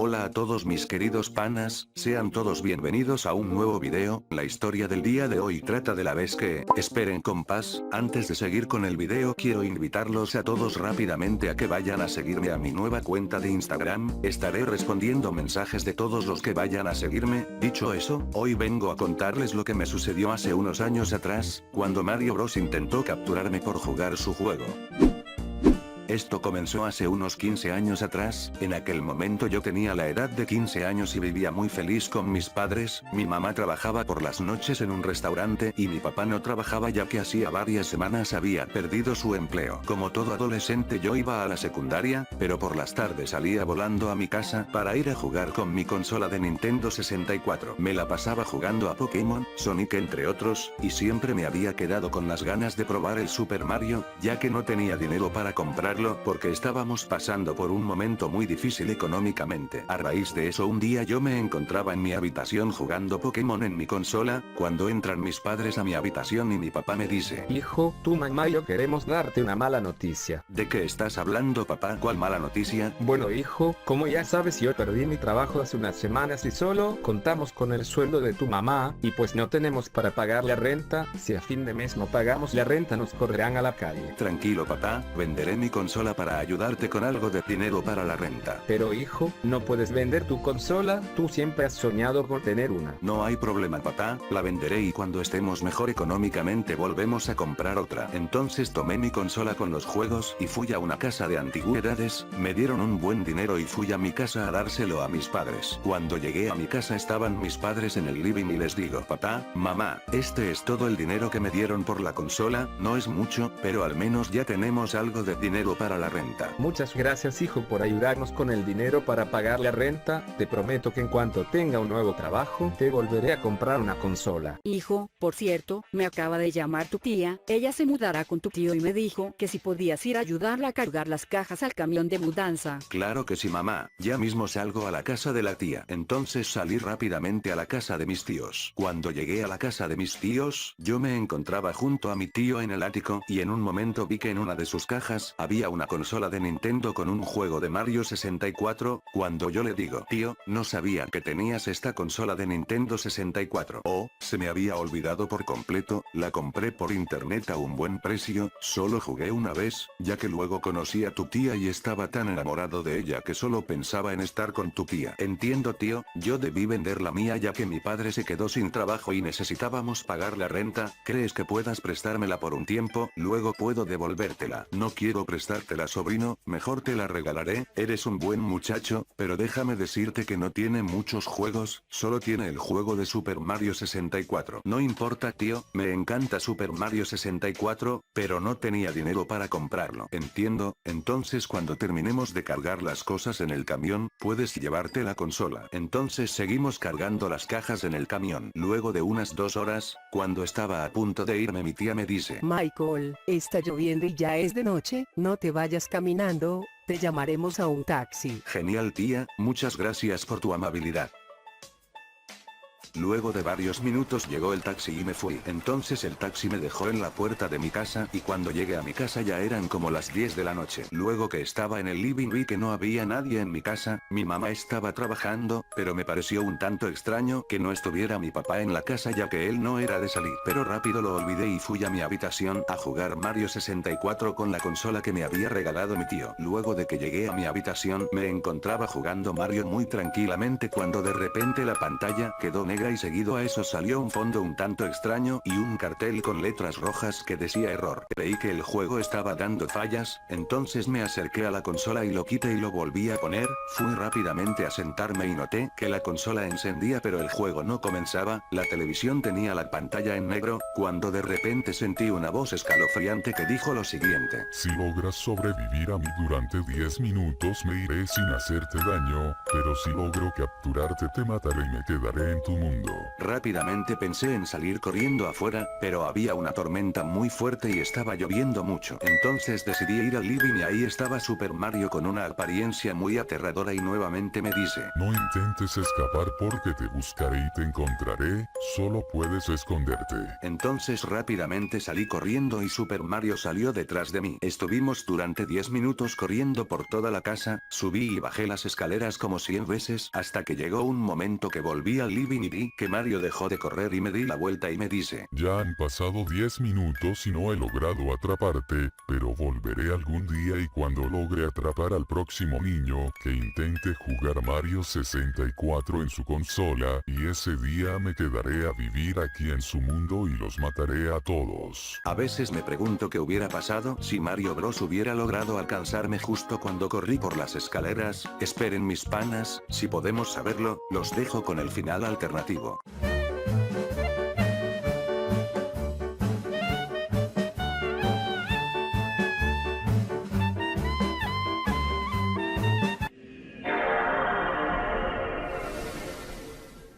Hola a todos mis queridos panas, sean todos bienvenidos a un nuevo video. La historia del día de hoy trata de la vez que, esperen compás, antes de seguir con el video quiero invitarlos a todos rápidamente a que vayan a seguirme a mi nueva cuenta de Instagram, estaré respondiendo mensajes de todos los que vayan a seguirme. Dicho eso, hoy vengo a contarles lo que me sucedió hace unos años atrás, cuando Mario Bros intentó capturarme por jugar su juego. Esto comenzó hace unos 15 años atrás, en aquel momento yo tenía la edad de 15 años y vivía muy feliz con mis padres, mi mamá trabajaba por las noches en un restaurante y mi papá no trabajaba ya que hacía varias semanas había perdido su empleo. Como todo adolescente yo iba a la secundaria, pero por las tardes salía volando a mi casa para ir a jugar con mi consola de Nintendo 64. Me la pasaba jugando a Pokémon, Sonic entre otros, y siempre me había quedado con las ganas de probar el Super Mario, ya que no tenía dinero para comprarlo porque estábamos pasando por un momento muy difícil económicamente. A raíz de eso un día yo me encontraba en mi habitación jugando Pokémon en mi consola, cuando entran mis padres a mi habitación y mi papá me dice: Hijo, tu mamá y yo queremos darte una mala noticia. ¿De qué estás hablando, papá? ¿Cuál mala noticia? Bueno, hijo, como ya sabes yo perdí mi trabajo hace unas semanas y solo contamos con el sueldo de tu mamá, y pues no tenemos para pagar la renta. Si a fin de mes no pagamos la renta nos correrán a la calle. Tranquilo, papá, venderé mi consola para ayudarte con algo de dinero para la renta. Pero hijo, no puedes vender tu consola, tú siempre has soñado con tener una. No hay problema, papá, la venderé y cuando estemos mejor económicamente volvemos a comprar otra. Entonces tomé mi consola con los juegos y fui a una casa de antigüedades, me dieron un buen dinero y fui a mi casa a dárselo a mis padres. Cuando llegué a mi casa estaban mis padres en el living y les digo: papá, mamá, este es todo el dinero que me dieron por la consola, no es mucho, pero al menos ya tenemos algo de dinero para la renta. Muchas gracias, hijo, por ayudarnos con el dinero para pagar la renta. Te prometo que en cuanto tenga un nuevo trabajo te volveré a comprar una consola. Hijo, por cierto, me acaba de llamar tu tía, ella se mudará con tu tío y me dijo que si podías ir a ayudarla a cargar las cajas al camión de mudanza. Claro que sí, mamá, ya mismo salgo a la casa de la tía. Entonces salí rápidamente a la casa de mis tíos. Cuando llegué a la casa de mis tíos, yo me encontraba junto a mi tío en el ático y en un momento vi que en una de sus cajas había una consola de Nintendo con un juego de Mario 64, cuando yo le digo: tío, no sabía que tenías esta consola de Nintendo 64. Oh, se me había olvidado por completo, la compré por internet a un buen precio, solo jugué una vez, ya que luego conocí a tu tía y estaba tan enamorado de ella que solo pensaba en estar con tu tía. Entiendo, tío, yo debí vender la mía ya que mi padre se quedó sin trabajo y necesitábamos pagar la renta. ¿Crees que puedas prestármela por un tiempo? Luego puedo devolvértela. No quiero prestártela, sobrino, mejor te la regalaré. Eres un buen muchacho, pero déjame decirte que no tiene muchos juegos, solo tiene el juego de Super Mario 64. No importa, tío, me encanta Super Mario 64, pero no tenía dinero para comprarlo. Entiendo, entonces cuando terminemos de cargar las cosas en el camión, puedes llevarte la consola. Entonces seguimos cargando las cajas en el camión. Luego de unas 2 horas, cuando estaba a punto de irme mi tía me dice: Michael, está lloviendo y ya es de noche, no te vayas caminando, te llamaremos a un taxi. Genial, tía, muchas gracias por tu amabilidad. Luego de varios minutos llegó el taxi y me fui. Entonces el taxi me dejó en la puerta de mi casa y cuando llegué a mi casa ya eran como las 10 de la noche. Luego que estaba en el living vi que no había nadie en mi casa, mi mamá estaba trabajando, pero me pareció un tanto extraño que no estuviera mi papá en la casa ya que él no era de salir. Pero rápido lo olvidé y fui a mi habitación a jugar Mario 64 con la consola que me había regalado mi tío. Luego de que llegué a mi habitación me encontraba jugando Mario muy tranquilamente cuando de repente la pantalla quedó negra y seguido a eso salió un fondo un tanto extraño y un cartel con letras rojas que decía error. Creí que el juego estaba dando fallas, entonces me acerqué a la consola y lo quité y lo volví a poner, fui rápidamente a sentarme y noté que la consola encendía pero el juego no comenzaba, la televisión tenía la pantalla en negro, cuando de repente sentí una voz escalofriante que dijo lo siguiente: si logras sobrevivir a mí durante 10 minutos me iré sin hacerte daño, pero si logro capturarte te mataré y me quedaré en tu mundo mundo. Rápidamente pensé en salir corriendo afuera, pero había una tormenta muy fuerte y estaba lloviendo mucho. Entonces decidí ir al living y ahí estaba Super Mario con una apariencia muy aterradora y nuevamente me dice: No intentes escapar porque te buscaré y te encontraré, solo puedes esconderte. Entonces rápidamente salí corriendo y Super Mario salió detrás de mí. Estuvimos durante 10 minutos corriendo por toda la casa, subí y bajé las escaleras como 100 veces hasta que llegó un momento que volví al living y vi que Mario dejó de correr y me di la vuelta y me dice: Ya han pasado 10 minutos y no he logrado atraparte, pero volveré algún día y cuando logre atrapar al próximo niño que intente jugar Mario 64 en su consola, y ese día me quedaré a vivir aquí en su mundo y los mataré a todos. A veces me pregunto qué hubiera pasado si Mario Bros hubiera logrado alcanzarme justo cuando corrí por las escaleras. Esperen mis panas, si podemos saberlo, los dejo con el final alternativo.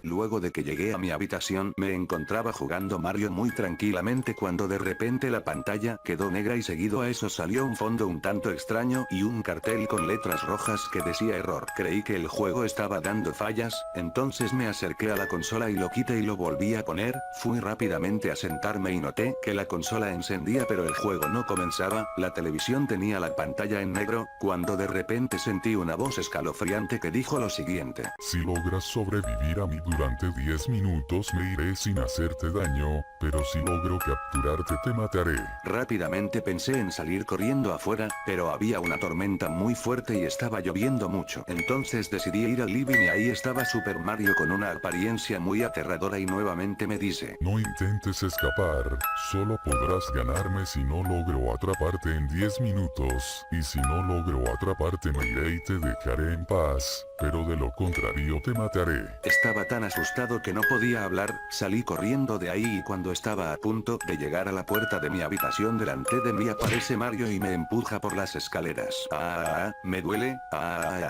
Luego de que llegué a mi habitación, me encontraba jugando Mario muy tranquilamente cuando de repente la pantalla quedó negra y seguido a eso salió un fondo un tanto extraño y un cartel con letras rojas que decía error. Creí que el juego estaba dando fallas, entonces me acerqué a la consola y lo quité y lo volví a poner, fui rápidamente a sentarme y noté que la consola encendía pero el juego no comenzaba, la televisión tenía la pantalla en negro, cuando de repente sentí una voz escalofriante que dijo lo siguiente: Si logras sobrevivir a mí durante 10 minutos me iré sin hacerte daño, pero si logro capturarte te mataré. Rápidamente pensé en salir corriendo afuera, pero había una tormenta muy fuerte y estaba lloviendo mucho. Entonces decidí ir al living y ahí estaba Super Mario con una apariencia muy aterradora y nuevamente me dice: No intentes escapar, solo podrás ganarme si no logro atraparte en 10 minutos, y si no logro atraparte me iré y te dejaré en paz, pero de lo contrario te mataré. Estaba tan asustado que no podía hablar, salí corriendo de ahí y cuando estaba a punto de llegar a la puerta de mi habitación delante de mí aparece Mario y me empuja por las escaleras. Me duele,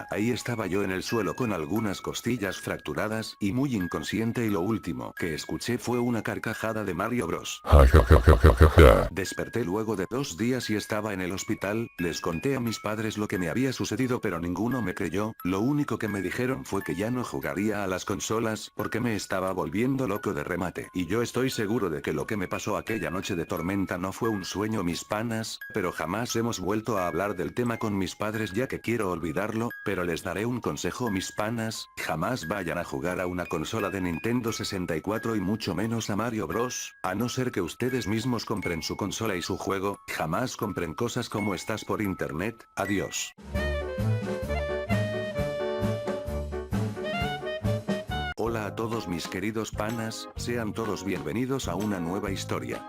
ahí estaba yo en el suelo con algunas costillas fracturadas y muy inconsciente y lo último que escuché fue una carcajada de Mario Bros. Ja ja ja ja ja ja ja. Desperté luego de 2 días y estaba en el hospital, les conté a mis padres lo que me había sucedido pero ninguno me creyó, lo único que me dijeron fue que ya no jugaría a las consolas porque me estaba volviendo loco de remate. Y yo estoy seguro de que lo que me pasó aquella noche de tormenta no fue un sueño mis panas, pero jamás hemos vuelto a hablar del tema con mis padres ya que quiero olvidarlo, pero les daré un consejo mis panas, jamás vayan a jugar a una consola de Nintendo 64 y mucho menos a Mario Bros, a no ser que ustedes mismos compren su consola y su juego, jamás compren cosas como estas por internet, adiós. Hola a todos mis queridos panas, sean todos bienvenidos a una nueva historia.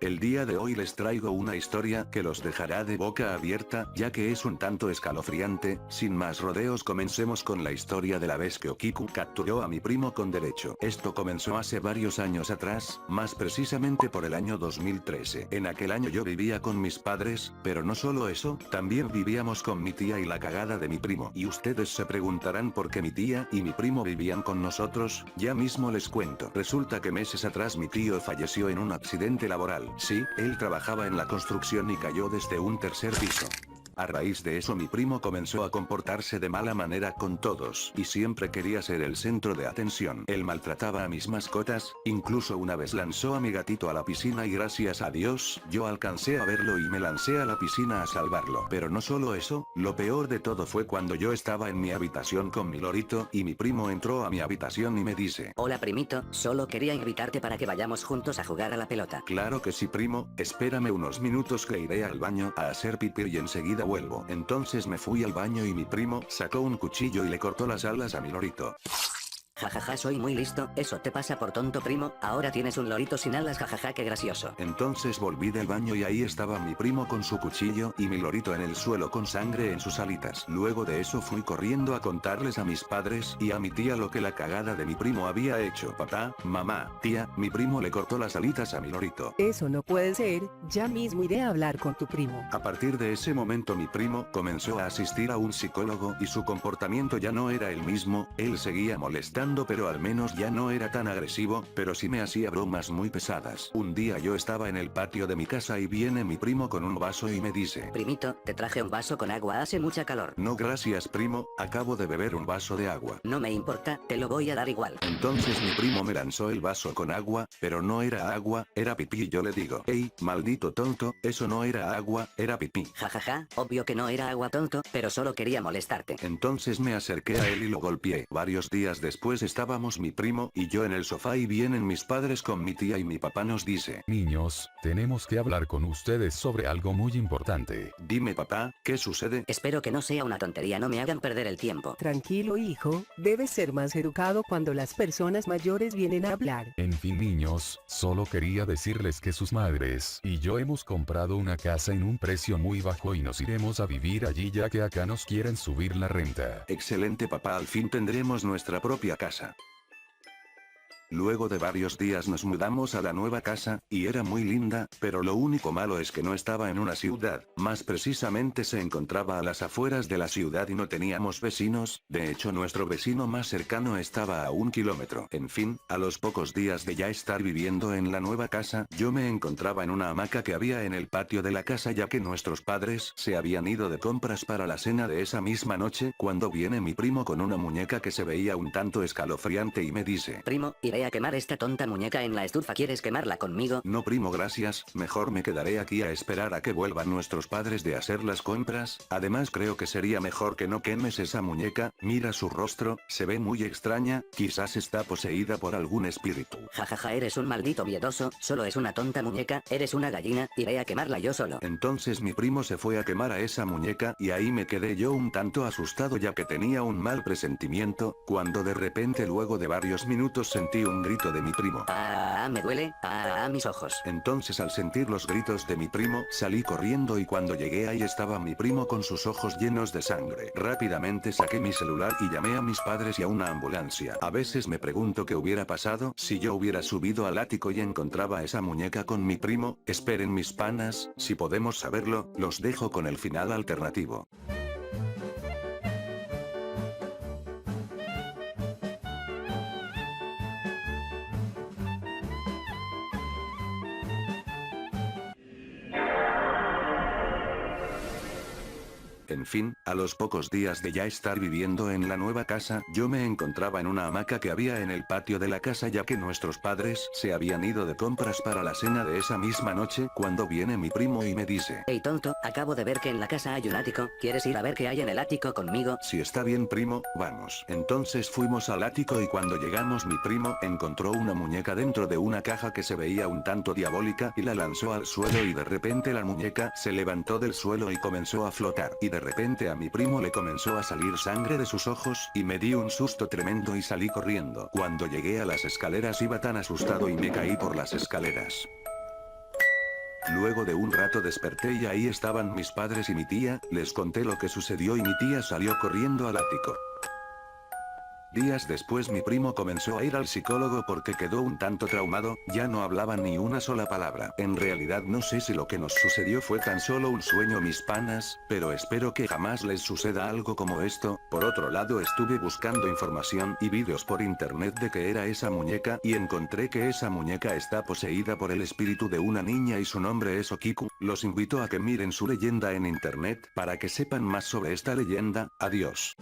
El día de hoy les traigo una historia que los dejará de boca abierta, ya que es un tanto escalofriante. Sin más rodeos, comencemos con la historia de la vez que Okiku capturó a mi primo con derecho. Esto comenzó hace varios años atrás, más precisamente por el año 2013. En aquel año yo vivía con mis padres, pero no solo eso, también vivíamos con mi tía y la cagada de mi primo. Y ustedes se preguntarán por qué mi tía y mi primo vivían con nosotros, ya mismo les cuento. Resulta que meses atrás mi tío falleció en un accidente laboral. Sí, él trabajaba en la construcción y cayó desde un 3er piso. A raíz de eso mi primo comenzó a comportarse de mala manera con todos y siempre quería ser el centro de atención. Él maltrataba a mis mascotas, incluso una vez lanzó a mi gatito a la piscina y gracias a Dios, yo alcancé a verlo y me lancé a la piscina a salvarlo. Pero no solo eso, lo peor de todo fue cuando yo estaba en mi habitación con mi lorito y mi primo entró a mi habitación y me dice: Hola primito, solo quería invitarte para que vayamos juntos a jugar a la pelota. Claro que sí primo, espérame unos minutos que iré al baño a hacer pipí y enseguida vuelvo. Entonces me fui al baño y mi primo sacó un cuchillo y le cortó las alas a mi lorito. Jajaja, soy muy listo, eso te pasa por tonto primo, ahora tienes un lorito sin alas, jajaja, qué gracioso. Entonces volví del baño y ahí estaba mi primo con su cuchillo y mi lorito en el suelo con sangre en sus alitas. Luego de eso fui corriendo a contarles a mis padres y a mi tía lo que la cagada de mi primo había hecho. Papá, mamá, tía, mi primo le cortó las alitas a mi lorito. Eso no puede ser, ya mismo iré a hablar con tu primo. A partir de ese momento mi primo comenzó a asistir a un psicólogo y su comportamiento ya no era el mismo, él seguía molestando mejorando, pero al menos ya no era tan agresivo, pero sí me hacía bromas muy pesadas. Un día yo estaba en el patio de mi casa y viene mi primo con un vaso y me dice: Primito, te traje un vaso con agua, hace mucha calor. No gracias primo, acabo de beber un vaso de agua. No me importa, te lo voy a dar igual. Entonces mi primo me lanzó el vaso con agua, pero no era agua, era pipí y yo le digo: ¡Ey, maldito tonto, eso no era agua, era pipí! Jajaja, obvio que no era agua, tonto, pero solo quería molestarte. Entonces me acerqué a él y lo golpeé. Varios días después estábamos mi primo y yo en el sofá y vienen mis padres con mi tía y mi papá nos dice: Niños, tenemos que hablar con ustedes sobre algo muy importante. Dime papá, ¿qué sucede? Espero que no sea una tontería, no me hagan perder el tiempo. Tranquilo hijo, debes ser más educado cuando las personas mayores vienen a hablar. En fin niños, solo quería decirles que sus madres y yo hemos comprado una casa en un precio muy bajo y nos iremos a vivir allí ya que acá nos quieren subir la renta. Excelente papá, al fin tendremos nuestra propia casa. Luego de varios días nos mudamos a la nueva casa, y era muy linda, pero lo único malo es que no estaba en una ciudad, más precisamente se encontraba a las afueras de la ciudad y no teníamos vecinos, de hecho nuestro vecino más cercano estaba a 1 kilómetro. En fin, a los pocos días de ya estar viviendo en la nueva casa, yo me encontraba en una hamaca que había en el patio de la casa ya que nuestros padres se habían ido de compras para la cena de esa misma noche, cuando viene mi primo con una muñeca que se veía un tanto escalofriante y me dice: Primo, iré a quemar esta tonta muñeca en la estufa, ¿quieres quemarla conmigo? No primo gracias, mejor me quedaré aquí a esperar a que vuelvan nuestros padres de hacer las compras, además creo que sería mejor que no quemes esa muñeca, mira su rostro, se ve muy extraña, quizás está poseída por algún espíritu. Jajaja, eres un maldito miedoso, solo es una tonta muñeca, eres una gallina, iré a quemarla yo solo. Entonces mi primo se fue a quemar a esa muñeca y ahí me quedé yo un tanto asustado ya que tenía un mal presentimiento, cuando de repente luego de varios minutos sentí un grito de mi primo. Me duele, mis ojos. Entonces al sentir los gritos de mi primo, salí corriendo y cuando llegué ahí estaba mi primo con sus ojos llenos de sangre. Rápidamente saqué mi celular y llamé a mis padres y a una ambulancia. A veces me pregunto qué hubiera pasado si yo hubiera subido al ático y encontraba esa muñeca con mi primo. Esperen mis panas, si podemos saberlo, los dejo con el final alternativo. En fin, a los pocos días de ya estar viviendo en la nueva casa, yo me encontraba en una hamaca que había en el patio de la casa ya que nuestros padres se habían ido de compras para la cena de esa misma noche, cuando viene mi primo y me dice: Hey tonto, acabo de ver que en la casa hay un ático, ¿quieres ir a ver qué hay en el ático conmigo? Si está bien primo, vamos. Entonces fuimos al ático y cuando llegamos mi primo encontró una muñeca dentro de una caja que se veía un tanto diabólica y la lanzó al suelo y de repente la muñeca se levantó del suelo y comenzó a flotar. Y de repente a mi primo le comenzó a salir sangre de sus ojos y me di un susto tremendo y salí corriendo. Cuando llegué a las escaleras iba tan asustado y me caí por las escaleras. Luego de un rato desperté y ahí estaban mis padres y mi tía, les conté lo que sucedió y mi tía salió corriendo al ático. Días después mi primo comenzó a ir al psicólogo porque quedó un tanto traumado, ya no hablaba ni una sola palabra. En realidad no sé si lo que nos sucedió fue tan solo un sueño mis panas, pero espero que jamás les suceda algo como esto. Por otro lado estuve buscando información y vídeos por internet de qué era esa muñeca y encontré que esa muñeca está poseída por el espíritu de una niña y su nombre es Okiku. Los invito a que miren su leyenda en internet para que sepan más sobre esta leyenda. Adiós.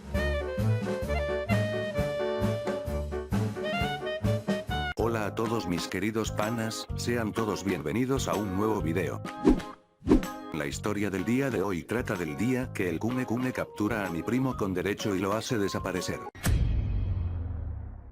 Hola a todos mis queridos panas, sean todos bienvenidos a un nuevo video. La historia del día de hoy trata del día que el Kune Kune captura a mi primo con derecho y lo hace desaparecer.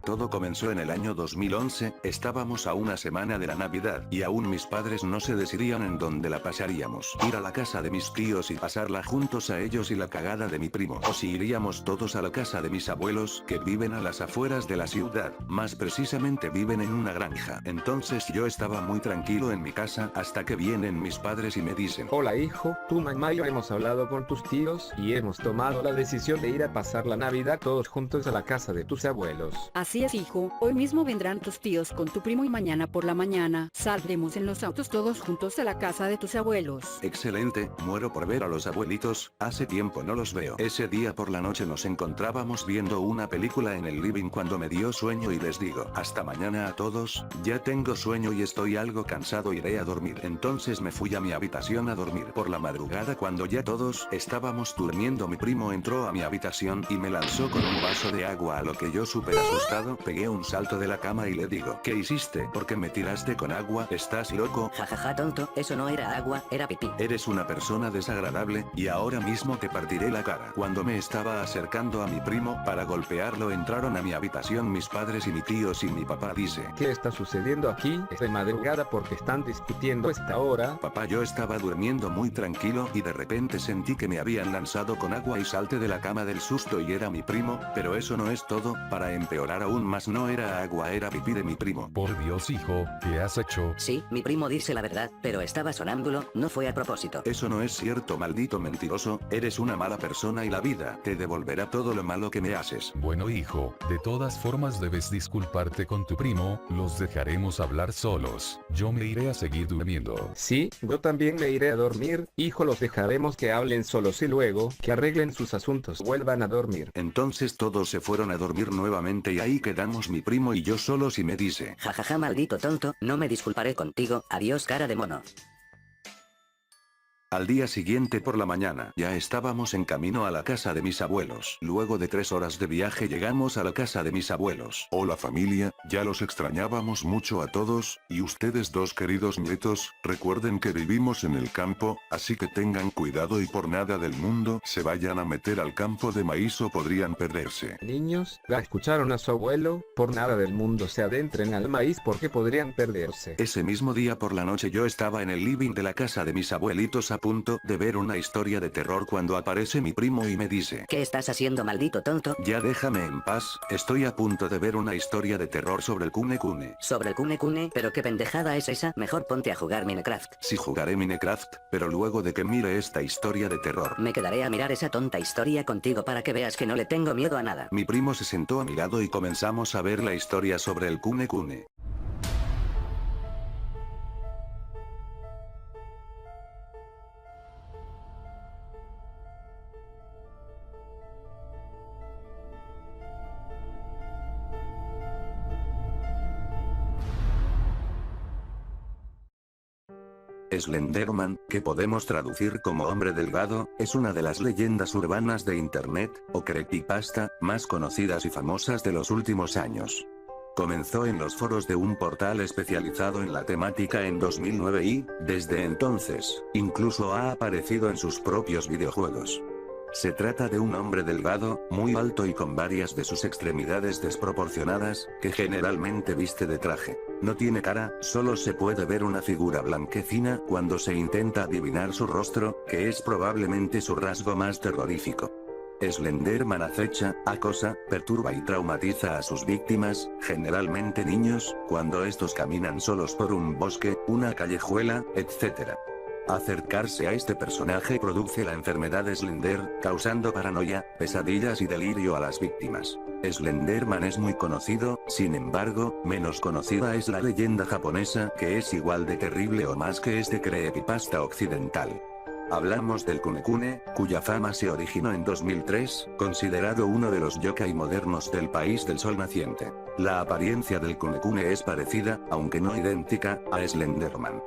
Todo comenzó en el año 2011, estábamos a una semana de la Navidad y aún mis padres no se decidían en dónde la pasaríamos. Ir a la casa de mis tíos y pasarla juntos a ellos y la cagada de mi primo. O si iríamos todos a la casa de mis abuelos que viven a las afueras de la ciudad, más precisamente viven en una granja. Entonces yo estaba muy tranquilo en mi casa hasta que vienen mis padres y me dicen: Hola hijo, tu mamá y yo hemos hablado con tus tíos y hemos tomado la decisión de ir a pasar la Navidad todos juntos a la casa de tus abuelos. Así es, hijo, hoy mismo vendrán tus tíos con tu primo y mañana por la mañana saldremos en los autos todos juntos a la casa de tus abuelos. Excelente, muero por ver a los abuelitos, hace tiempo no los veo. Ese día por la noche nos encontrábamos viendo una película en el living cuando me dio sueño y les digo, hasta mañana a todos, ya tengo sueño y estoy algo cansado, iré a dormir. Entonces me fui a mi habitación a dormir. Por la madrugada cuando ya todos estábamos durmiendo mi primo entró a mi habitación y me lanzó con un vaso de agua, a lo que yo súper asustado pegué un salto de la cama y le digo, ¿qué hiciste? ¿Por qué me tiraste con agua? ¿Estás loco? Jajaja tonto, eso no era agua, era pipí. Eres una persona desagradable, y ahora mismo te partiré la cara. Cuando me estaba acercando a mi primo para golpearlo entraron a mi habitación mis padres y mi tío y mi papá dice, ¿Qué está sucediendo aquí? Es de madrugada porque están discutiendo esta hora. papá, yo estaba durmiendo muy tranquilo y de repente sentí que me habían lanzado con agua y salté de la cama del susto y era mi primo, pero eso no es todo, para empeorar aún más no era agua, era pipí de mi primo. Por Dios, hijo, ¿qué has hecho? Sí, mi primo dice la verdad, pero estaba sonámbulo, no fue a propósito. Eso no es cierto, maldito mentiroso, eres una mala persona y la vida te devolverá todo lo malo que me haces. Bueno, hijo, de todas formas debes disculparte con tu primo, los dejaremos hablar solos. Yo me iré a seguir durmiendo. Sí, yo también me iré a dormir, hijo, los dejaremos que hablen solos y luego que arreglen sus asuntos vuelvan a dormir. Entonces todos se fueron a dormir nuevamente y ahí quedamos mi primo y yo solos y me dice, Jajaja maldito tonto, no me disculparé contigo, adiós cara de mono. Al día siguiente por la mañana, ya estábamos en camino a la casa de mis abuelos. Luego de 3 horas de viaje llegamos a la casa de mis abuelos. Hola familia, ya los extrañábamos mucho a todos, y ustedes dos queridos nietos, recuerden que vivimos en el campo, así que tengan cuidado y por nada del mundo se vayan a meter al campo de maíz o podrían perderse. Niños, ¿la escucharon a su abuelo? Por nada del mundo se adentren al maíz porque podrían perderse. Ese mismo día por la noche yo estaba en el living de la casa de mis abuelitos a punto de ver una historia de terror cuando aparece mi primo y me dice, ¿Qué estás haciendo maldito tonto? ya déjame en paz, estoy a punto de ver una historia de terror sobre el Kune Kune. Sobre el Kune Kune, pero qué pendejada es esa, mejor ponte a jugar Minecraft. Sí, jugaré Minecraft, pero luego de que mire esta historia de terror. Me quedaré a mirar esa tonta historia contigo para que veas que no le tengo miedo a nada. Mi primo se sentó a mi lado y comenzamos a ver la historia sobre el Kune Kune. Slenderman, que podemos traducir como hombre delgado, es una de las leyendas urbanas de internet, o creepypasta, más conocidas y famosas de los últimos años. Comenzó en los foros de un portal especializado en la temática en 2009 y, desde entonces, incluso ha aparecido en sus propios videojuegos. Se trata de un hombre delgado, muy alto y con varias de sus extremidades desproporcionadas, que generalmente viste de traje. No tiene cara, solo se puede ver una figura blanquecina cuando se intenta adivinar su rostro, que es probablemente su rasgo más terrorífico. Slenderman acecha, acosa, perturba y traumatiza a sus víctimas, generalmente niños, cuando estos caminan solos por un bosque, una callejuela, etc. Acercarse a este personaje produce la enfermedad Slender, causando paranoia, pesadillas y delirio a las víctimas. Slenderman es muy conocido, sin embargo, menos conocida es la leyenda japonesa, que es igual de terrible o más que este creepypasta occidental. Hablamos del Kune Kune, cuya fama se originó en 2003, considerado uno de los yokai modernos del país del sol naciente. La apariencia del Kune Kune es parecida, aunque no idéntica, a Slenderman.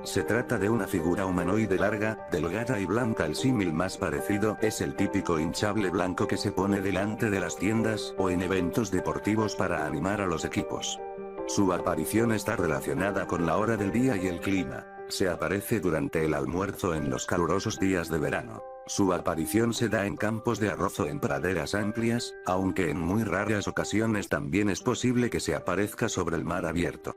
Se trata de una figura humanoide larga, delgada y blanca. El símil más parecido es el típico hinchable blanco que se pone delante de las tiendas o en eventos deportivos para animar a los equipos. Su aparición está relacionada con la hora del día y el clima. Se aparece durante el almuerzo en los calurosos días de verano. Su aparición se da en campos de arroz o en praderas amplias, aunque en muy raras ocasiones también es posible que se aparezca sobre el mar abierto.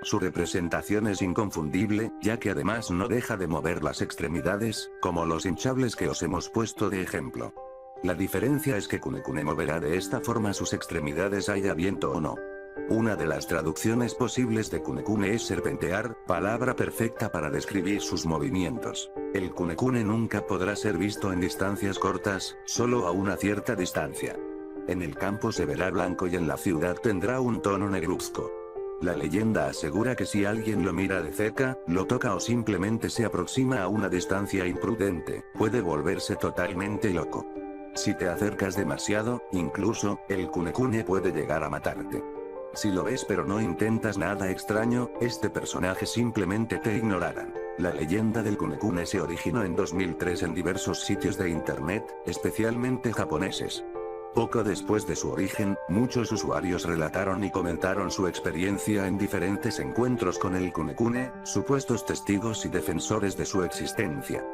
Su representación es inconfundible, ya que además no deja de mover las extremidades, como los hinchables que os hemos puesto de ejemplo. La diferencia es que Kune Kune moverá de esta forma sus extremidades haya viento o no. Una de las traducciones posibles de Kune Kune es serpentear, palabra perfecta para describir sus movimientos. El Kune Kune nunca podrá ser visto en distancias cortas, solo a una cierta distancia. En el campo se verá blanco y en la ciudad tendrá un tono negruzco. La leyenda asegura que si alguien lo mira de cerca, lo toca o simplemente se aproxima a una distancia imprudente, puede volverse totalmente loco. Si te acercas demasiado, incluso, el kunekune puede llegar a matarte. Si lo ves pero no intentas nada extraño, este personaje simplemente te ignorará. La leyenda del kunekune se originó en 2003 en diversos sitios de internet, especialmente japoneses. Poco después de su origen, muchos usuarios relataron y comentaron su experiencia en diferentes encuentros con el kunekune, supuestos testigos y defensores de su existencia.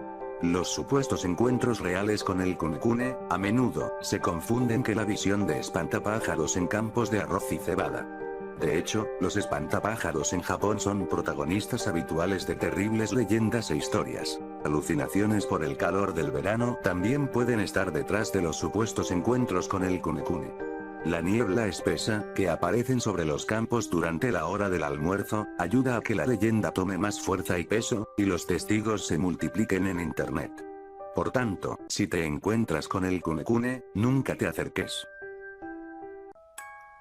Los supuestos encuentros reales con el kunekune, a menudo, se confunden con la visión de espantapájaros en campos de arroz y cebada. De hecho, los espantapájaros en Japón son protagonistas habituales de terribles leyendas e historias. Alucinaciones por el calor del verano también pueden estar detrás de los supuestos encuentros con el kunekune. La niebla espesa, que aparecen sobre los campos durante la hora del almuerzo, ayuda a que la leyenda tome más fuerza y peso, y los testigos se multipliquen en internet. Por tanto, si te encuentras con el kunekune, nunca te acerques.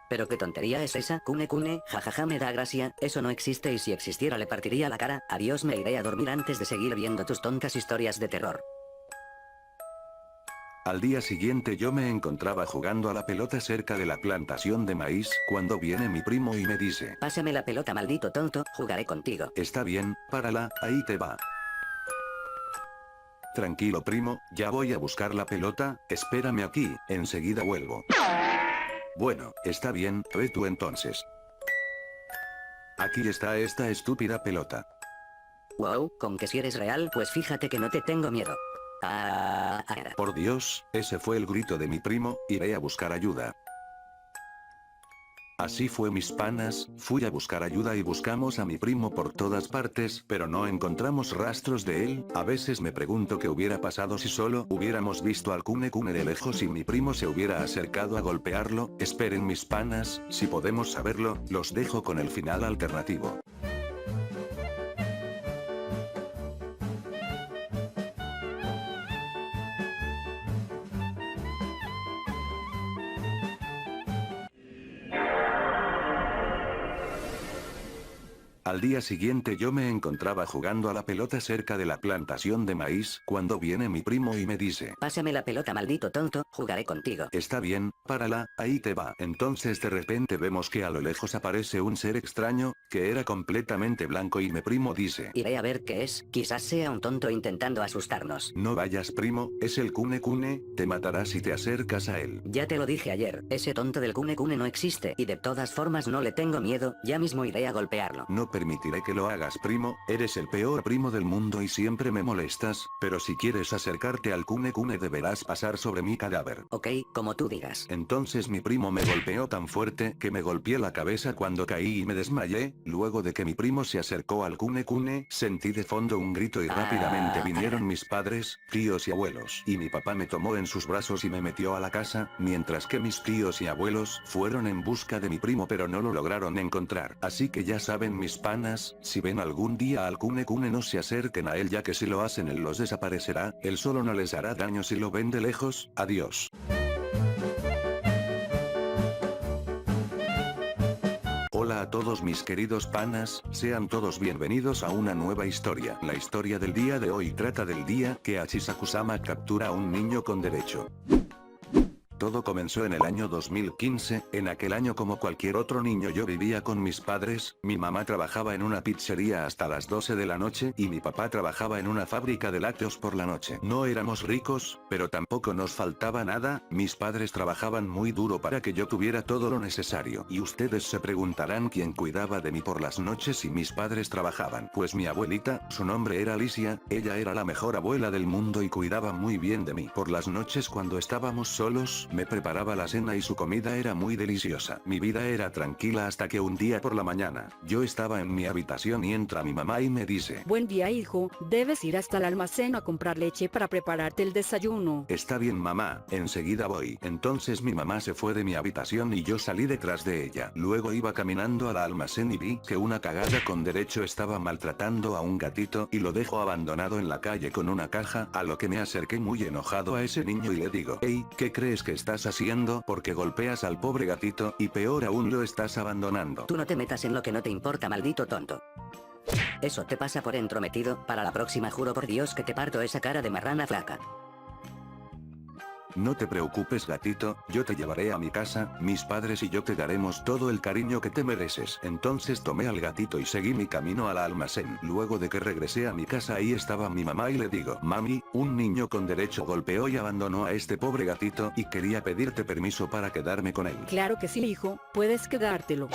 Pero qué tontería es esa, kunekune, jajaja me da gracia, eso no existe y si existiera le partiría la cara, adiós me iré a dormir antes de seguir viendo tus tontas historias de terror. Al día siguiente yo me encontraba jugando a la pelota cerca de la plantación de maíz, cuando viene mi primo y me dice: Pásame la pelota maldito tonto, jugaré contigo. Está bien, párala, ahí te va. Tranquilo primo, ya voy a buscar la pelota, espérame aquí, enseguida vuelvo. Bueno, está bien, ve tú entonces. Aquí está esta estúpida pelota. Wow, con que si eres real, pues fíjate que no te tengo miedo. Por Dios, ese fue el grito de mi primo, iré a buscar ayuda. Así fue mis panas, fui a buscar ayuda y buscamos a mi primo por todas partes, pero no encontramos rastros de él. A veces me pregunto qué hubiera pasado si solo hubiéramos visto al kunekune de lejos y mi primo se hubiera acercado a golpearlo. Esperen mis panas, si podemos saberlo, los dejo con el final alternativo. Al día siguiente yo me encontraba jugando a la pelota cerca de la plantación de maíz, cuando viene mi primo y me dice: Pásame la pelota maldito tonto, jugaré contigo. Está bien, párala, ahí te va. Entonces de repente vemos que a lo lejos aparece un ser extraño, que era completamente blanco y mi primo dice: Iré a ver qué es, quizás sea un tonto intentando asustarnos. No vayas primo, es el kunekune, te matará si te acercas a él. Ya te lo dije ayer, ese tonto del kunekune no existe y de todas formas no le tengo miedo, ya mismo iré a golpearlo. No permitiré que lo hagas primo, eres el peor primo del mundo y siempre me molestas, pero si quieres acercarte al kunekune deberás pasar sobre mi cadáver. Ok, como tú digas. Entonces mi primo me golpeó tan fuerte que me golpeé la cabeza cuando caí y me desmayé. Luego de que mi primo se acercó al kunekune, sentí de fondo un grito y rápidamente vinieron mis padres, tíos y abuelos. Y mi papá me tomó en sus brazos y me metió a la casa, mientras que mis tíos y abuelos fueron en busca de mi primo pero no lo lograron encontrar. Así que ya saben mis panas, si ven algún día al kunekune no se acerquen a él ya que si lo hacen él los desaparecerá, él solo no les hará daño si lo ven de lejos. Adiós. Hola a todos mis queridos panas, sean todos bienvenidos a una nueva historia. La historia del día de hoy trata del día que Achisakusama captura a un niño con derecho. Todo comenzó en el año 2015, en aquel año como cualquier otro niño yo vivía con mis padres, mi mamá trabajaba en una pizzería hasta las 12 de la noche y mi papá trabajaba en una fábrica de lácteos por la noche. No éramos ricos, pero tampoco nos faltaba nada, mis padres trabajaban muy duro para que yo tuviera todo lo necesario. Y ustedes se preguntarán quién cuidaba de mí por las noches si mis padres trabajaban. Pues mi abuelita, su nombre era Alicia, ella era la mejor abuela del mundo y cuidaba muy bien de mí. Por las noches cuando estábamos solos, me preparaba la cena y su comida era muy deliciosa. Mi vida era tranquila hasta que un día por la mañana, yo estaba en mi habitación y entra mi mamá y me dice: Buen día hijo, debes ir hasta el almacén a comprar leche para prepararte el desayuno. Está bien mamá, enseguida voy. Entonces mi mamá se fue de mi habitación y yo salí detrás de ella. Luego iba caminando al almacén y vi que una cagada con derecho estaba maltratando a un gatito y lo dejó abandonado en la calle con una caja, a lo que me acerqué muy enojado a ese niño y le digo: Hey, ¿qué crees que estás haciendo porque golpeas al pobre gatito y peor aún lo estás abandonando. Tú no te metas en lo que no te importa, maldito tonto. Eso te pasa por entrometido, para la próxima juro por Dios que te parto esa cara de marrana flaca. No te preocupes gatito, yo te llevaré a mi casa, mis padres y yo te daremos todo el cariño que te mereces. Entonces tomé al gatito y seguí mi camino al almacén. Luego de que regresé a mi casa ahí estaba mi mamá y le digo, mami, un niño con derecho golpeó y abandonó a este pobre gatito y quería pedirte permiso para quedarme con él. Claro que sí, hijo, puedes quedártelo.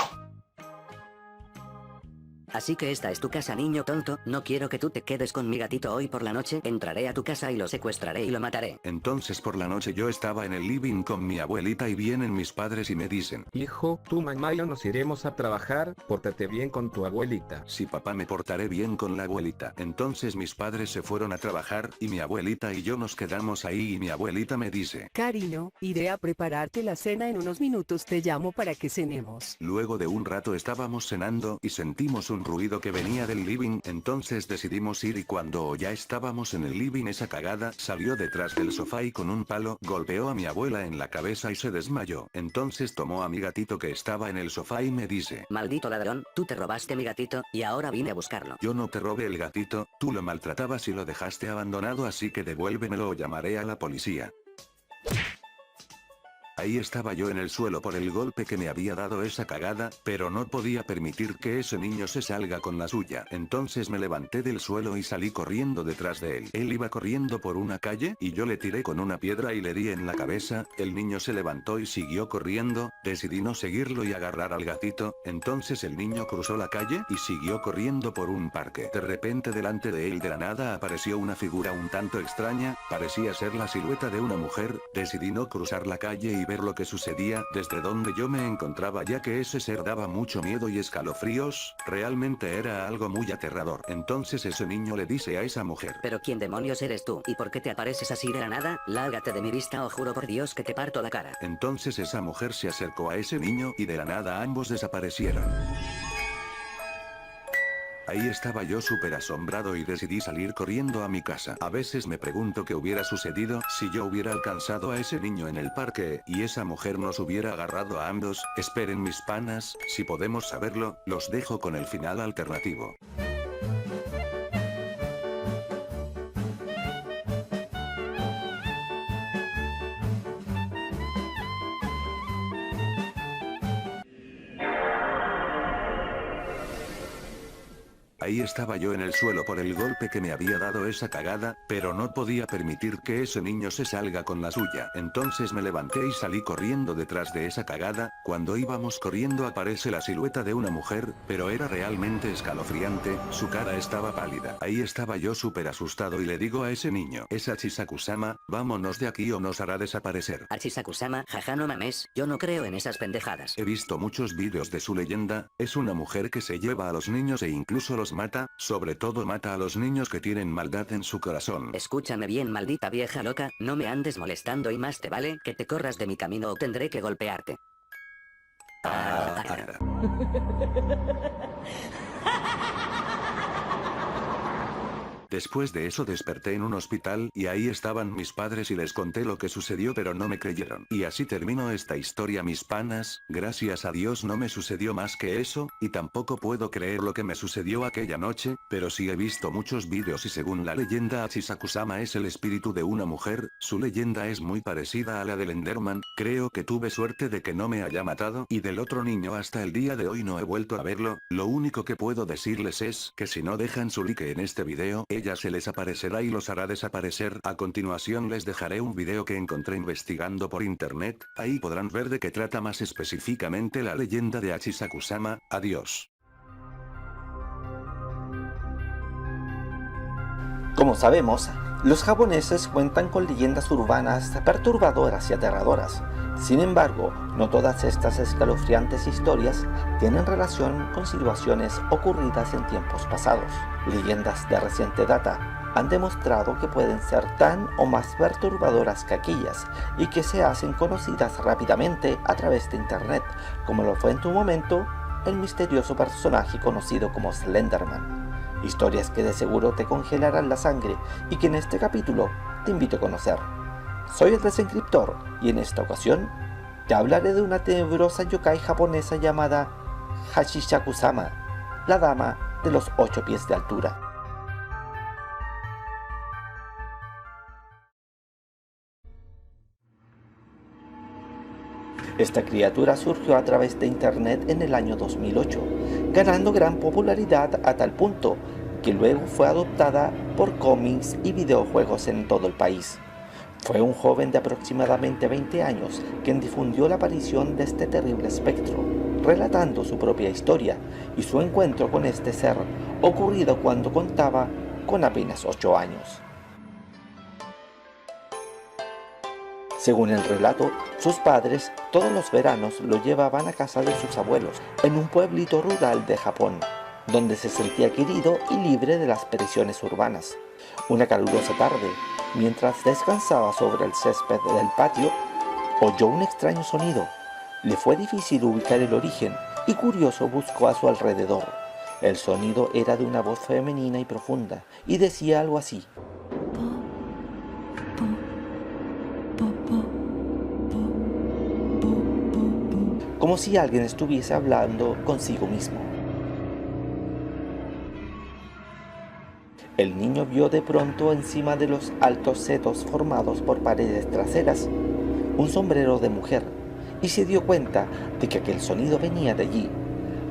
Así que esta es tu casa, niño tonto, no quiero que tú te quedes con mi gatito hoy por la noche, entraré a tu casa y lo secuestraré y lo mataré. Entonces por la noche yo estaba en el living con mi abuelita y vienen mis padres y me dicen, Hijo, tu mamá y yo nos iremos a trabajar, pórtate bien con tu abuelita. sí papá, me portaré bien con la abuelita. Entonces mis padres se fueron a trabajar y mi abuelita y yo nos quedamos ahí y mi abuelita me dice, Cariño, iré a prepararte la cena en unos minutos, te llamo para que cenemos. luego de un rato estábamos cenando y sentimos un ruido que venía del living, entonces decidimos ir y cuando ya estábamos en el living esa cagada salió detrás del sofá y con un palo golpeó a mi abuela en la cabeza y se desmayó. Entonces tomó a mi gatito que estaba en el sofá y me dice, Maldito ladrón, tú te robaste mi gatito, y ahora vine a buscarlo. yo no te robé el gatito, tú lo maltratabas y lo dejaste abandonado, así que devuélvemelo o llamaré a la policía. Ahí estaba yo en el suelo por el golpe que me había dado esa cagada, pero no podía permitir que ese niño se salga con la suya. Entonces me levanté del suelo y salí corriendo detrás de él. Él iba corriendo por una calle y yo le tiré con una piedra y le di en la cabeza. El niño se levantó y siguió corriendo. Decidí no seguirlo y agarrar al gatito. Entonces el niño cruzó la calle y siguió corriendo por un parque. De repente delante de él de la nada apareció una figura un tanto extraña, parecía ser la silueta de una mujer. Decidí no cruzar la calle y ver lo que sucedía desde donde yo me encontraba, ya que ese ser daba mucho miedo y escalofríos, realmente era algo muy aterrador. Entonces ese niño le dice a esa mujer, Pero ¿quién demonios eres tú? ¿Y por qué te apareces así de la nada? Lárgate de mi vista o juro por Dios que te parto la cara. entonces esa mujer se acercó a ese niño y de la nada ambos desaparecieron. Ahí estaba yo súper asombrado y decidí salir corriendo a mi casa. A veces me pregunto qué hubiera sucedido si yo hubiera alcanzado a ese niño en el parque y esa mujer nos hubiera agarrado a ambos. Esperen mis panas, si podemos saberlo, los dejo con el final alternativo. Ahí estaba yo en el suelo por el golpe que me había dado esa cagada, pero no podía permitir que ese niño se salga con la suya. Entonces me levanté y salí corriendo detrás de esa cagada. Cuando íbamos corriendo aparece la silueta de una mujer, pero era realmente escalofriante, su cara estaba pálida. Ahí estaba yo súper asustado y le digo a ese niño, es Achisakusama, vámonos de aquí o nos hará desaparecer. Achisakusama, jaja no mames, yo no creo en esas pendejadas. He visto muchos vídeos de su leyenda, es una mujer que se lleva a los niños e incluso los mata, sobre todo mata a los niños que tienen maldad en su corazón. Escúchame bien, maldita vieja loca, no me andes molestando y más te vale que te corras de mi camino o tendré que golpearte. Después de eso desperté en un hospital y ahí estaban mis padres y les conté lo que sucedió pero no me creyeron. Y así terminó esta historia mis panas, gracias a Dios no me sucedió más que eso, y tampoco puedo creer lo que me sucedió aquella noche, pero sí he visto muchos vídeos y según la leyenda Achisakusama es el espíritu de una mujer, su leyenda es muy parecida a la del Enderman, creo que tuve suerte de que no me haya matado y del otro niño hasta el día de hoy no he vuelto a verlo, lo único que puedo decirles es que si no dejan su like en este video, ella se les aparecerá y los hará desaparecer. A continuación les dejaré un video que encontré investigando por internet, ahí podrán ver de qué trata más específicamente la leyenda de Achisakusama. Adiós. Como sabemos, los japoneses cuentan con leyendas urbanas perturbadoras y aterradoras. Sin embargo, no todas estas escalofriantes historias tienen relación con situaciones ocurridas en tiempos pasados. Leyendas de reciente data han demostrado que pueden ser tan o más perturbadoras que aquellas y que se hacen conocidas rápidamente a través de internet, como lo fue en tu momento el misterioso personaje conocido como Slenderman. Historias que de seguro te congelarán la sangre y que en este capítulo te invito a conocer. soy el Desencriptor y en esta ocasión te hablaré de una tenebrosa yokai japonesa llamada Hashishaku-sama, la dama de los 8 pies de altura. Esta criatura surgió a través de internet en el año 2008, ganando gran popularidad a tal punto que luego fue adoptada por cómics y videojuegos en todo el país. Fue un joven de aproximadamente 20 años quien difundió la aparición de este terrible espectro, relatando su propia historia y su encuentro con este ser ocurrido cuando contaba con apenas 8 años. Según el relato, sus padres todos los veranos lo llevaban a casa de sus abuelos en un pueblito rural de Japón, donde se sentía querido y libre de las presiones urbanas. Una calurosa tarde, mientras descansaba sobre el césped del patio, oyó un extraño sonido. Le fue difícil ubicar el origen y curioso buscó a su alrededor. El sonido era de una voz femenina y profunda y decía algo así: como si alguien estuviese hablando consigo mismo. El niño vio de pronto encima de los altos setos formados por paredes traseras un sombrero de mujer y se dio cuenta de que aquel sonido venía de allí.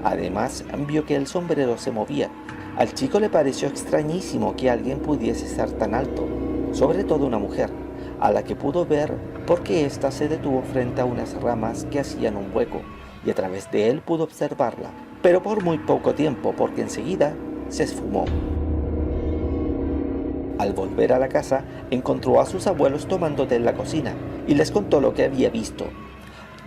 Además, vio que el sombrero se movía. Al chico le pareció extrañísimo que alguien pudiese ser tan alto, sobre todo una mujer, a la que pudo ver porque ésta se detuvo frente a unas ramas que hacían un hueco y a través de él pudo observarla, pero por muy poco tiempo porque enseguida se esfumó. Al volver a la casa, encontró a sus abuelos tomando té en la cocina y les contó lo que había visto.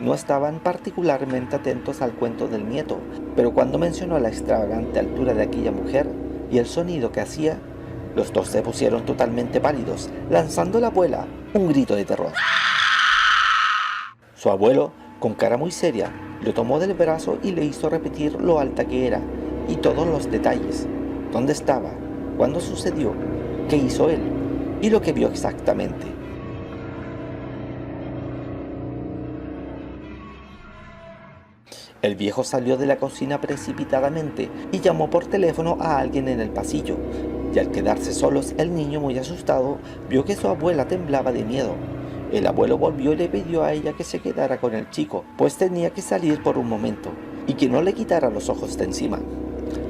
No estaban particularmente atentos al cuento del nieto, pero cuando mencionó la extravagante altura de aquella mujer y el sonido que hacía, los dos se pusieron totalmente pálidos, lanzando a la abuela un grito de terror. Su abuelo, con cara muy seria, lo tomó del brazo y le hizo repetir lo alta que era y todos los detalles: dónde estaba, cuándo sucedió, qué hizo él y lo que vio exactamente. El viejo salió de la cocina precipitadamente y llamó por teléfono a alguien en el pasillo, y al quedarse solos, el niño, muy asustado, vio que su abuela temblaba de miedo. El abuelo volvió y le pidió a ella que se quedara con el chico, pues tenía que salir por un momento, y que no le quitara los ojos de encima.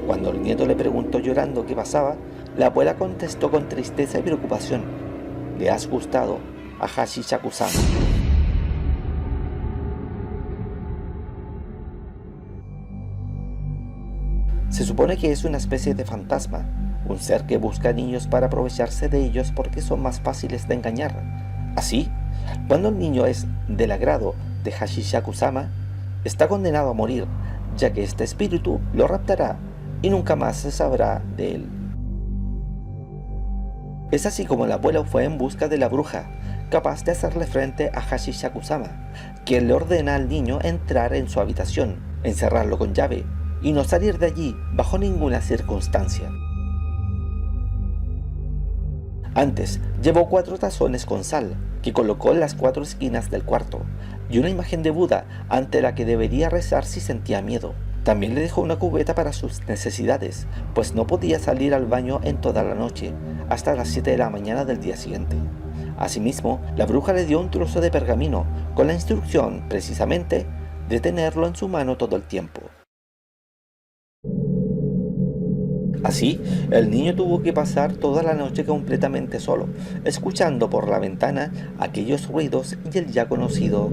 Cuando el nieto le preguntó llorando qué pasaba, la abuela contestó con tristeza y preocupación: le has gustado a Hashishaku-sama. Se supone que es una especie de fantasma, un ser que busca a niños para aprovecharse de ellos porque son más fáciles de engañar. Así, cuando el niño es del agrado de Hashishaku-sama, está condenado a morir, ya que este espíritu lo raptará y nunca más se sabrá de él. Es así como el abuelo fue en busca de la bruja, capaz de hacerle frente a Hashishaku-sama, quien le ordena al niño entrar en su habitación, encerrarlo con llave y no salir de allí bajo ninguna circunstancia. Antes, llevó 4 tazones con sal, que colocó en las 4 esquinas del cuarto, y una imagen de Buda ante la que debería rezar si sentía miedo. También le dejó una cubeta para sus necesidades, pues no podía salir al baño en toda la noche, hasta las 7 de la mañana del día siguiente. Asimismo, la bruja le dio un trozo de pergamino, con la instrucción, precisamente, de tenerlo en su mano todo el tiempo. Así, el niño tuvo que pasar toda la noche completamente solo, escuchando por la ventana aquellos ruidos y el ya conocido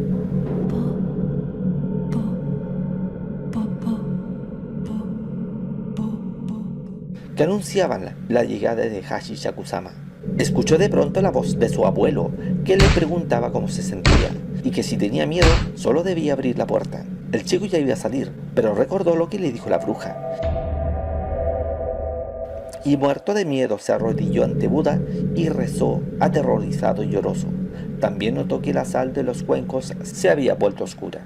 que anunciaban la llegada de Hashishaku-sama. Escuchó de pronto la voz de su abuelo, que le preguntaba cómo se sentía, y que si tenía miedo, solo debía abrir la puerta. El chico ya iba a salir, pero recordó lo que le dijo la bruja. Y muerto de miedo se arrodilló ante Buda y rezó, aterrorizado y lloroso. También notó que la sal de los cuencos se había vuelto oscura.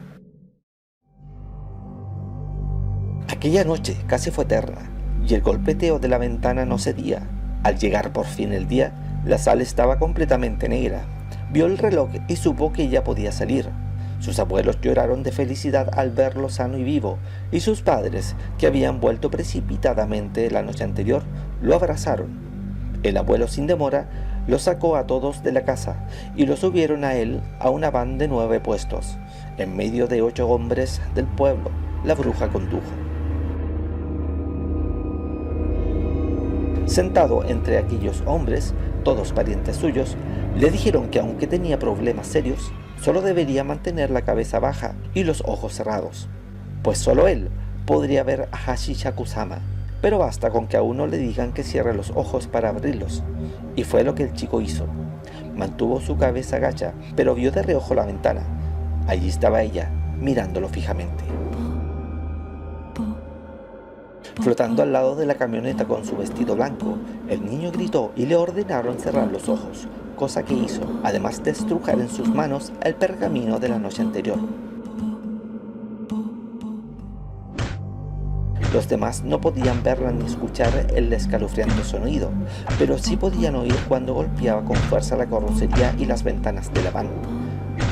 Aquella noche casi fue eterna, y el golpeteo de la ventana no cedía. Al llegar por fin el día, la sal estaba completamente negra. vio el reloj y supo que ya podía salir. Sus abuelos lloraron de felicidad al verlo sano y vivo, y sus padres, que habían vuelto precipitadamente la noche anterior, lo abrazaron. El abuelo sin demora los sacó a todos de la casa y lo subieron a él a una van de 9 puestos. En medio de 8 hombres del pueblo, la bruja condujo. Sentado entre aquellos hombres, todos parientes suyos, le dijeron que aunque tenía problemas serios, solo debería mantener la cabeza baja y los ojos cerrados, pues solo él podría ver a Hashisha Kusama. Pero basta con que a uno le digan que cierre los ojos para abrirlos, y fue lo que el chico hizo. Mantuvo su cabeza gacha, pero vio de reojo la ventana. Allí estaba ella, mirándolo fijamente. Flotando al lado de la camioneta con su vestido blanco, el niño gritó y le ordenaron cerrar los ojos, cosa que hizo, además de estrujar en sus manos el pergamino de la noche anterior. Los demás no podían verla ni escuchar el escalofriante sonido, pero sí podían oír cuando golpeaba con fuerza la carrocería y las ventanas de la van.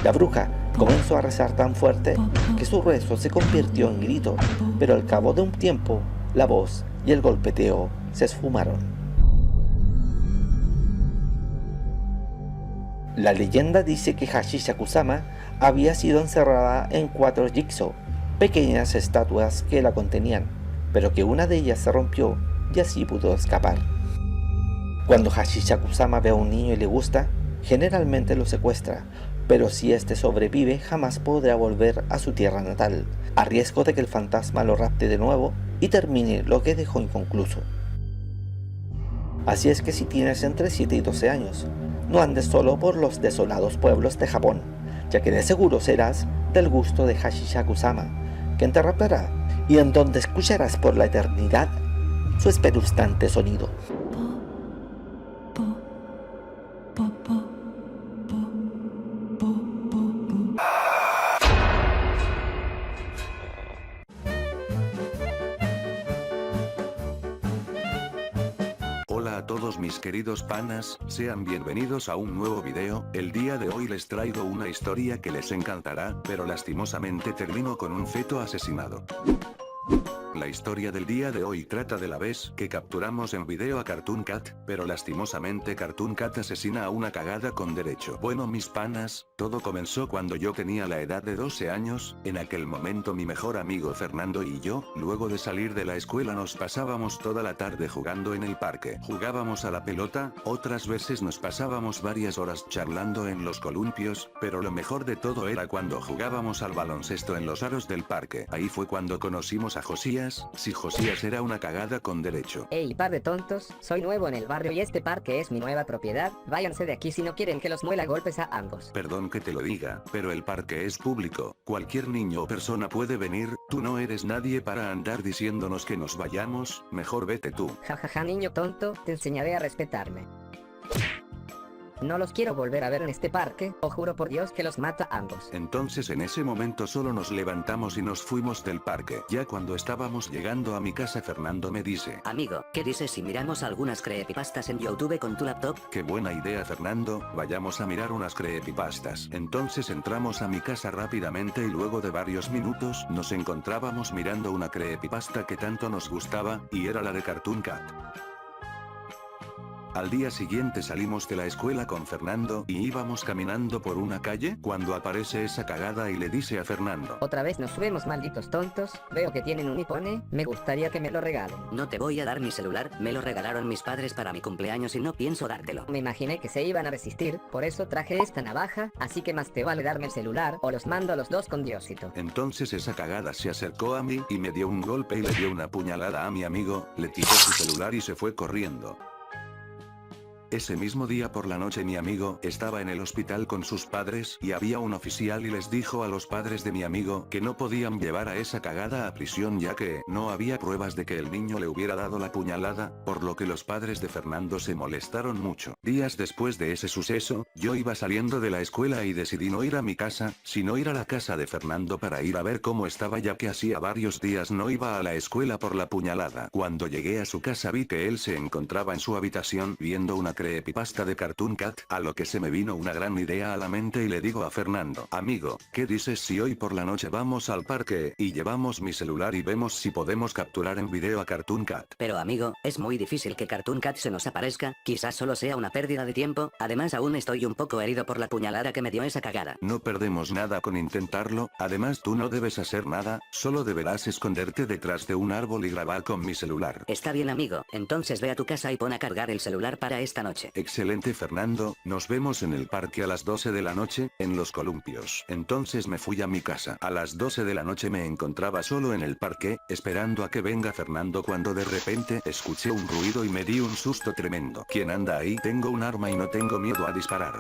La bruja comenzó a rezar tan fuerte que su rezo se convirtió en grito, pero al cabo de un tiempo, la voz y el golpeteo se esfumaron. La leyenda dice que Hashisha Kusama había sido encerrada en 4 jigsaw, pequeñas estatuas que la contenían, pero que una de ellas se rompió y así pudo escapar. Cuando Hashisha Kusama ve a un niño y le gusta, generalmente lo secuestra, pero si este sobrevive jamás podrá volver a su tierra natal, a riesgo de que el fantasma lo rapte de nuevo y termine lo que dejó inconcluso. Así es que si tienes entre 7 y 12 años, no andes solo por los desolados pueblos de Japón, ya que de seguro serás del gusto de Hashisha Kusama, quien te raptará y en donde escucharás por la eternidad su espeluznante sonido. Hola a todos mis queridos panas, sean bienvenidos a un nuevo video. El día de hoy les traigo una historia que les encantará, pero lastimosamente termino con un feto asesinado. La historia del día de hoy trata de la vez que capturamos en video a Cartoon Cat, pero lastimosamente Cartoon Cat asesina a una cagada con derecho. Bueno mis panas, todo comenzó cuando yo tenía la edad de 12 años, en aquel momento mi mejor amigo Fernando y yo, luego de salir de la escuela nos pasábamos toda la tarde jugando en el parque. Jugábamos a la pelota, otras veces nos pasábamos varias horas charlando en los columpios, pero lo mejor de todo era cuando jugábamos al baloncesto en los aros del parque. Ahí fue cuando conocimos a Josías. Si Josías era una cagada con derecho. Ey par de tontos, soy nuevo en el barrio y este parque es mi nueva propiedad, váyanse de aquí si no quieren que los muela a golpes a ambos. Perdón que te lo diga, pero el parque es público, cualquier niño o persona puede venir, tú no eres nadie para andar diciéndonos que nos vayamos, mejor vete tú. Jajaja niño tonto, te enseñaré a respetarme. No los quiero volver a ver en este parque, o juro por Dios que los mata a ambos. Entonces en ese momento solo nos levantamos y nos fuimos del parque. Ya cuando estábamos llegando a mi casa Fernando me dice: Amigo, ¿qué dices si miramos algunas creepypastas en YouTube con tu laptop? Qué buena idea Fernando, vayamos a mirar unas creepypastas. Entonces entramos a mi casa rápidamente y luego de varios minutos nos encontrábamos mirando una creepypasta que tanto nos gustaba, y era la de Cartoon Cat. Al día siguiente salimos de la escuela con Fernando y íbamos caminando por una calle cuando aparece esa cagada y le dice a Fernando: Otra vez nos vemos malditos tontos, veo que tienen un iPhone, me gustaría que me lo regalen. No te voy a dar mi celular, me lo regalaron mis padres para mi cumpleaños y no pienso dártelo. Me imaginé que se iban a resistir, por eso traje esta navaja, así que más te vale darme el celular o los mando a los dos con Diosito. Entonces esa cagada se acercó a mí y me dio un golpe y le dio una puñalada a mi amigo, le quitó su celular y se fue corriendo. Ese mismo día por la noche mi amigo estaba en el hospital con sus padres y había un oficial y les dijo a los padres de mi amigo que no podían llevar a esa cagada a prisión ya que no había pruebas de que el niño le hubiera dado la puñalada, por lo que los padres de Fernando se molestaron mucho. Días después de ese suceso, yo iba saliendo de la escuela y decidí no ir a mi casa, sino ir a la casa de Fernando para ir a ver cómo estaba ya que hacía varios días no iba a la escuela por la puñalada. Cuando llegué a su casa vi que él se encontraba en su habitación viendo una creepypasta de Cartoon Cat, a lo que se me vino una gran idea a la mente y le digo a Fernando, amigo, ¿qué dices si hoy por la noche vamos al parque y llevamos mi celular y vemos si podemos capturar en video a Cartoon Cat? Pero amigo, es muy difícil que Cartoon Cat se nos aparezca, quizás solo sea una pérdida de tiempo, además aún estoy un poco herido por la puñalada que me dio esa cagada. No perdemos nada con intentarlo, además tú no debes hacer nada, solo deberás esconderte detrás de un árbol y grabar con mi celular. Está bien amigo, entonces ve a tu casa y pon a cargar el celular para esta noche. Excelente Fernando, nos vemos en el parque a las 12 de la noche, en los columpios. Entonces me fui a mi casa. A las 12 de la noche me encontraba solo en el parque, esperando a que venga Fernando cuando de repente escuché un ruido y me di un susto tremendo. ¿Quién anda ahí? Tengo un arma y no tengo miedo a disparar.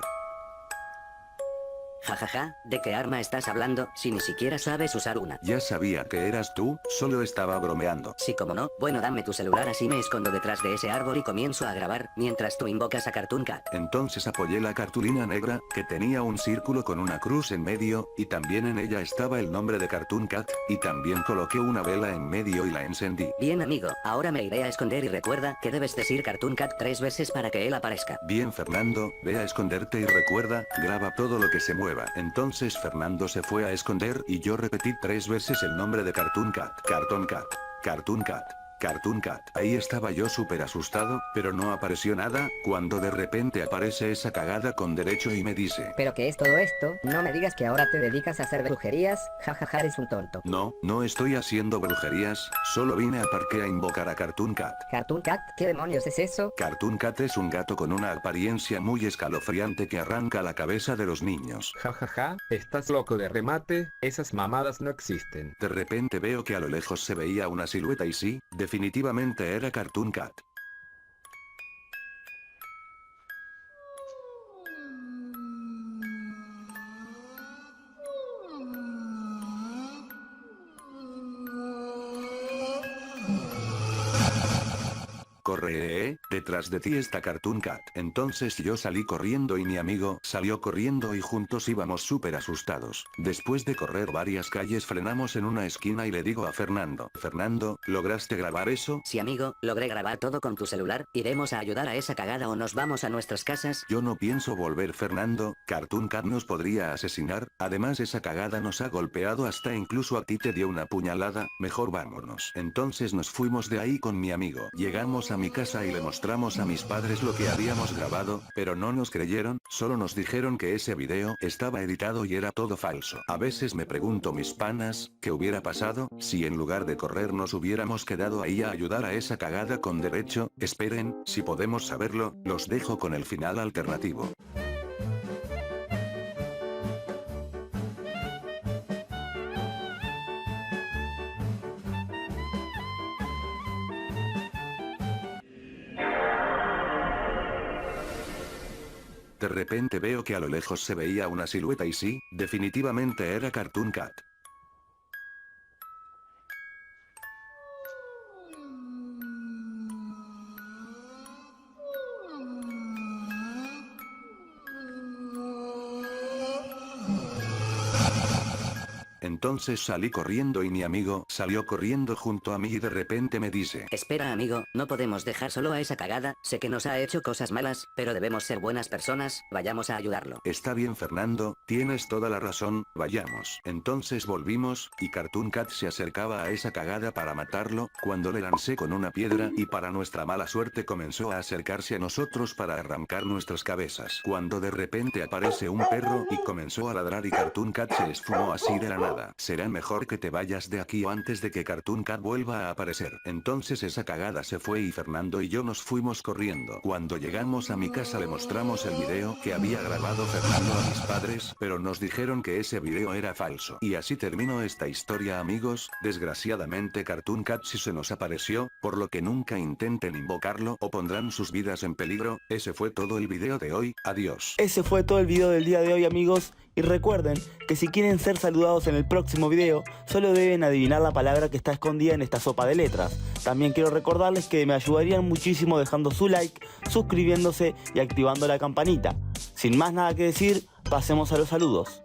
Jajaja, ¿de qué arma estás hablando si ni siquiera sabes usar una? Ya sabía que eras tú, solo estaba bromeando. Sí, como no, bueno dame tu celular así me escondo detrás de ese árbol y comienzo a grabar, mientras tú invocas a Cartoon Cat. Entonces apoyé la cartulina negra, que tenía un círculo con una cruz en medio, y también en ella estaba el nombre de Cartoon Cat, y también coloqué una vela en medio y la encendí. Bien amigo, ahora me iré a esconder y recuerda que debes decir Cartoon Cat 3 veces para que él aparezca. Bien Fernando, ve a esconderte y recuerda, graba todo lo que se mueva. Entonces Fernando se fue a esconder y yo repetí 3 veces el nombre de Cartoon Cat. Cartoon Cat. Cartoon Cat. Cartoon Cat. Ahí estaba yo súper asustado, pero no apareció nada, cuando de repente aparece esa cagada con derecho y me dice: ¿Pero qué es todo esto? No me digas que ahora te dedicas a hacer brujerías, jajaja eres un tonto. No, no estoy haciendo brujerías, solo vine a parque a invocar a Cartoon Cat. ¿Cartoon Cat? ¿Qué demonios es eso? Cartoon Cat es un gato con una apariencia muy escalofriante que arranca la cabeza de los niños. Jajaja, ¿estás loco de remate? Esas mamadas no existen. De repente veo que a lo lejos se veía una silueta y sí, definitivamente era Cartoon Cat. Corre, detrás de ti está Cartoon Cat. Entonces yo salí corriendo y mi amigo salió corriendo y juntos íbamos súper asustados. Después de correr varias calles frenamos en una esquina y le digo a Fernando: Fernando, ¿lograste grabar eso? Sí amigo, logré grabar todo con tu celular, iremos a ayudar a esa cagada o nos vamos a nuestras casas. Yo no pienso volver Fernando, Cartoon Cat nos podría asesinar, además esa cagada nos ha golpeado hasta incluso a ti te dio una puñalada, mejor vámonos. Entonces nos fuimos de ahí con mi amigo. Llegamos a mi casa y le mostramos a mis padres lo que habíamos grabado, pero no nos creyeron, solo nos dijeron que ese video estaba editado y era todo falso. A veces me pregunto mis panas, ¿qué hubiera pasado si en lugar de correr nos hubiéramos quedado ahí a ayudar a esa cagada con derecho? Esperen, si podemos saberlo, los dejo con el final alternativo. De repente veo que a lo lejos se veía una silueta y sí, definitivamente era Cartoon Cat. Entonces salí corriendo y mi amigo salió corriendo junto a mí y de repente me dice: Espera amigo, no podemos dejar solo a esa cagada, sé que nos ha hecho cosas malas, pero debemos ser buenas personas, vayamos a ayudarlo. Está bien Fernando, tienes toda la razón, vayamos. Entonces volvimos, y Cartoon Cat se acercaba a esa cagada para matarlo, cuando le lancé con una piedra y para nuestra mala suerte comenzó a acercarse a nosotros para arrancar nuestras cabezas. Cuando de repente aparece un perro y comenzó a ladrar y Cartoon Cat se esfumó así de la nada. Será mejor que te vayas de aquí antes de que Cartoon Cat vuelva a aparecer. Entonces esa cagada se fue y Fernando y yo nos fuimos corriendo. Cuando llegamos a mi casa le mostramos el video que había grabado Fernando a mis padres, pero nos dijeron que ese video era falso. Y así terminó esta historia amigos, desgraciadamente Cartoon Cat sí se nos apareció, por lo que nunca intenten invocarlo o pondrán sus vidas en peligro. Ese fue todo el video de hoy, adiós. Ese fue todo el video del día de hoy amigos, y recuerden que si quieren ser saludados en el próximo video, solo deben adivinar la palabra que está escondida en esta sopa de letras. También quiero recordarles que me ayudarían muchísimo dejando su like, suscribiéndose y activando la campanita. Sin más nada que decir, pasemos a los saludos.